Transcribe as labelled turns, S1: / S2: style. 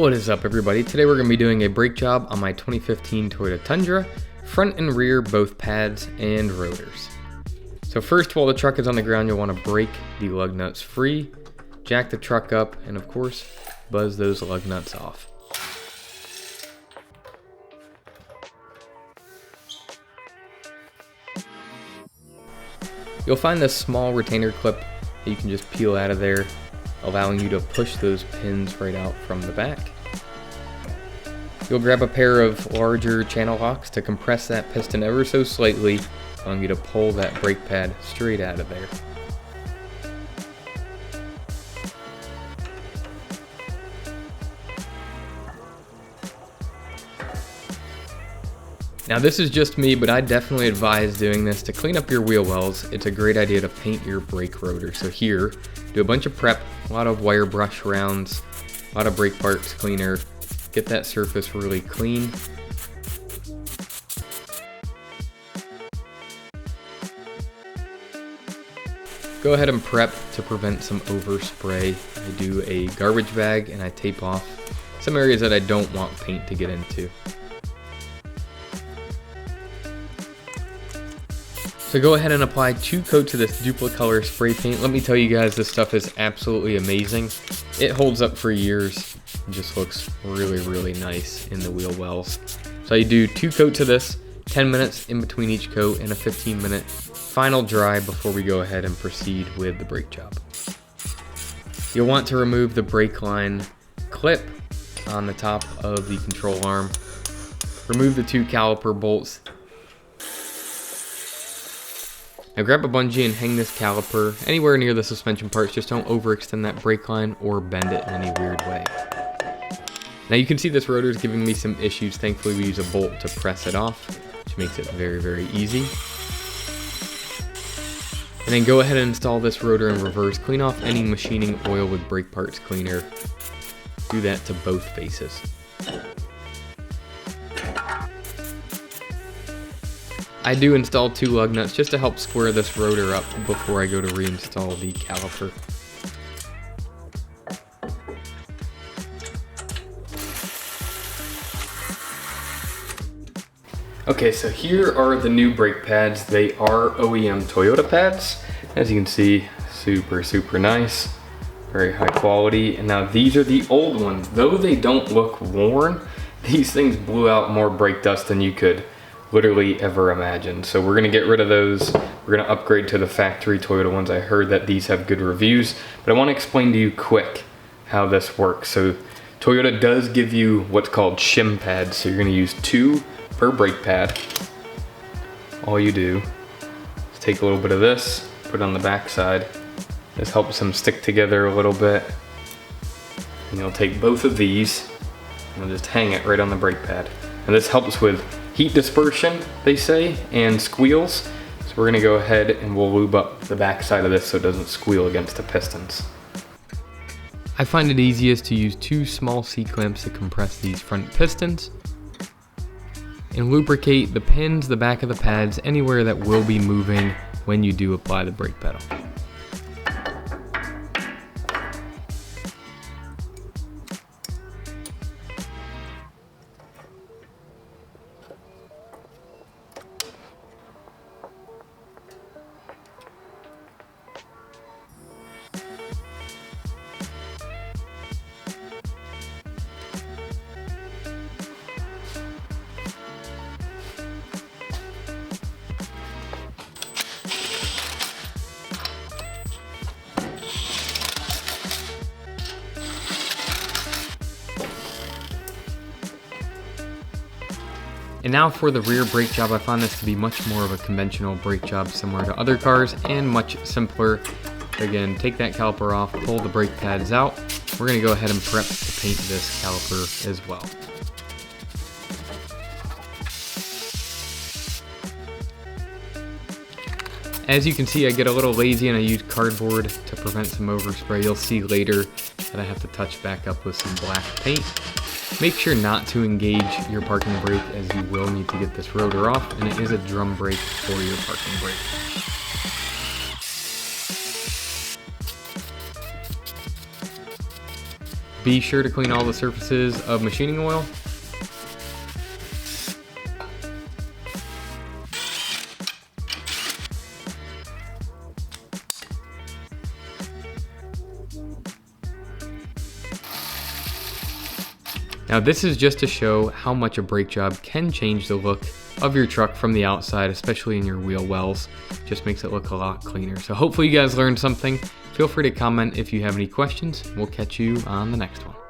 S1: What is up, everybody? Today we're going to be doing a brake job on my 2015 Toyota Tundra, front and rear both pads and rotors. So first, while the truck is on the ground, you'll want to break the lug nuts free, jack the truck up, and of course, buzz those lug nuts off. You'll find this small retainer clip that you can just peel out of there, allowing you to push those pins right out from the back. You'll grab a pair of larger channel locks to compress that piston ever so slightly, allowing you to pull that brake pad straight out of there. Now this is just me, but I definitely advise doing this to clean up your wheel wells. It's a great idea to paint your brake rotor. So here, do a bunch of prep, a lot of wire brush rounds, a lot of brake parts cleaner, get that surface really clean. Go ahead and prep to prevent some overspray. I do a garbage bag and I tape off some areas that I don't want paint to get into. So go ahead and apply 2 coats of this Duplicolor spray paint. Let me tell you guys, this stuff is absolutely amazing. It holds up for years. It just looks really nice in the wheel wells. So you do 2 coats of this, 10 minutes in between each coat, and a 15-minute final dry before we go ahead and proceed with the brake job. You'll want to remove the brake line clip on the top of the control arm. Remove the 2 caliper bolts. Now grab a bungee and hang this caliper anywhere near the suspension parts. Just don't overextend that brake line or bend it in any weird way. Now you can see this rotor is giving me some issues. Thankfully we use a bolt to press it off, which makes it very easy. And then go ahead and install this rotor in reverse. Clean off any machining oil with brake parts cleaner. Do that to both faces. I do install 2 lug nuts just to help square this rotor up before I go to reinstall the caliper. Okay, so here are the new brake pads. They are OEM Toyota pads. As you can see, super nice, very high quality. And now these are the old ones. Though they don't look worn, these things blew out more brake dust than you could literally ever imagined. So we're gonna get rid of those. We're gonna upgrade to the factory Toyota ones. I heard that these have good reviews, but I wanna explain to you quick how this works. So Toyota does give you what's called shim pads. So you're gonna use 2 per brake pad. All you do is take a little bit of this, put it on the back side. This helps them stick together a little bit. And you'll take both of these and you'll just hang it right on the brake pad. And this helps with heat dispersion, they say, and squeals. So we're gonna go ahead and we'll lube up the back side of this so it doesn't squeal against the pistons. I find it easiest to use 2 small C-clamps to compress these front pistons and lubricate the pins, the back of the pads, anywhere that will be moving when you do apply the brake pedal. And now for the rear brake job, I found this to be much more of a conventional brake job similar to other cars and much simpler. Again, take that caliper off, pull the brake pads out. We're gonna go ahead and prep to paint this caliper as well. As you can see, I get a little lazy and I use cardboard to prevent some overspray. You'll see later that I have to touch back up with some black paint. Make sure not to engage your parking brake, as you will need to get this rotor off, and it is a drum brake for your parking brake. Be sure to clean all the surfaces of machining oil. Now this is just to show how much a brake job can change the look of your truck from the outside, especially in your wheel wells. Just makes it look a lot cleaner. So hopefully you guys learned something. Feel free to comment if you have any questions. We'll catch you on the next one.